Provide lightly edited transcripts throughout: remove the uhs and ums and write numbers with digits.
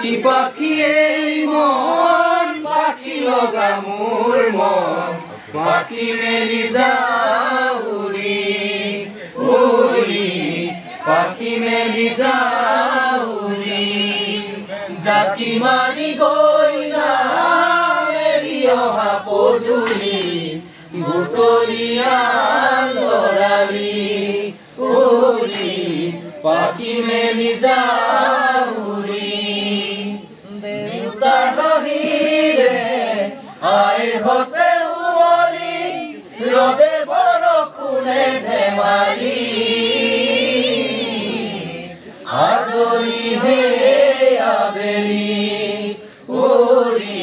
পাখি পাখি এই মন পাখি লগা মোৰ মন পাখি মেলি যাওঁ উৰি উৰি পাখি মেলি যাওঁ উৰি জাকি মাৰি গৈ না মেলি অহা পদূলি বুটলিয়া লৰালি উৰি পাখি মেলি যাওঁ উৰি দেউতাৰ বাহিৰে আইৰ হতে উৱলি ৰদে বৰষুণে ধেমালি আজৰি হে আবেলি উৰি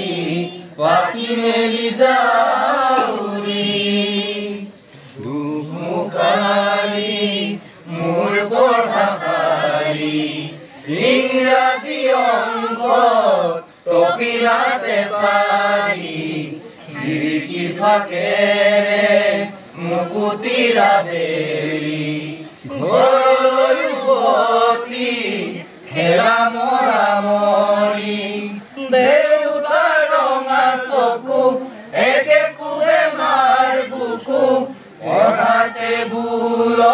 পাখি মেলি যাওঁ উৰি দুমুখালি মোৰ পঢ়াশালী ইংৰাজী অংক টপিলাতে চাৰি খিৰিকী ফাকেৰে মুকুতিৰা বেৰি ঘৰলৈ উভতি খেলা মৰা মৰি দেউতাৰ ৰঙা চকু একে কোবে মাৰ বুকু পঢ়া টেবুলত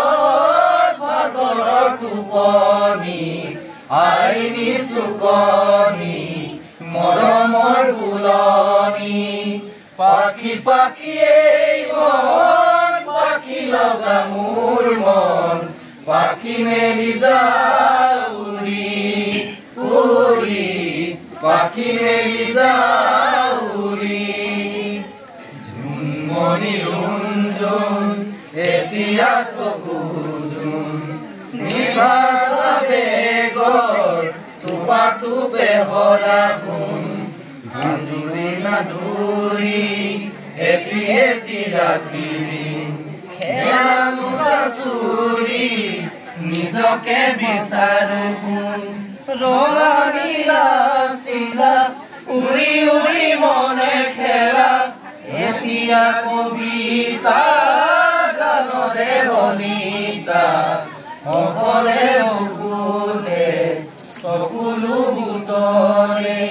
ভাগৰ টোপনি আইনি চুকনি মৰমৰ বুলনি পাখি পাখি এই মন পাখি লগা মোৰ মন পাখি মেলি যাওঁ উৰি উৰি পাখি মেলি যাওঁ উৰি জোনমণি ৰুঞ্জুন এতিয়া চকু জোন নিভাজা বেগৰ টোপা টোপে হৰা গুণ জোনজুৰি নাধুৰি এটি এটি ৰাতিৰি খেলা মুগা চুৰি নিজকে বিচাৰো গুণ ৰঙা নীলা চিলা উৰি উৰি মনে খেলা এতিয়া কবিতা গানৰে হলিতা অকলে বুকুতে চকুলো বুটৰে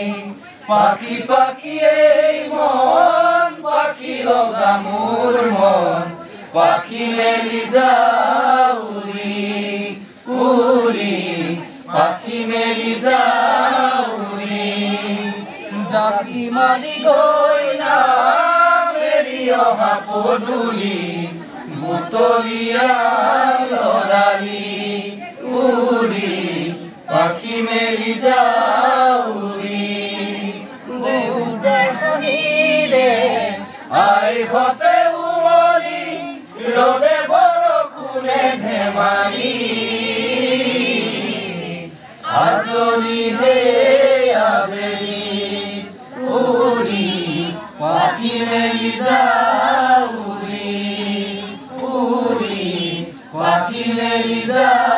পাখি পাখি এই মন পাখি লগা মোৰ মন পাখি মেলি যাওঁ উৰি উৰি পাখি মেলি যাওঁ উৰি জাকি মাৰি গৈ না মেলি অহা পদূলি বুটলিয়া লৰালি উৰি পাখি মেলি যাওঁ উৰি দেউতাৰ বাহিৰে আইৰ হতে উৱলি ৰদে বৰষুণে ধেমালি আজৰি হে আবেলি উৰি পাখি মেলি যাওঁ উৰি উৰি পাখি মেলি যাওঁ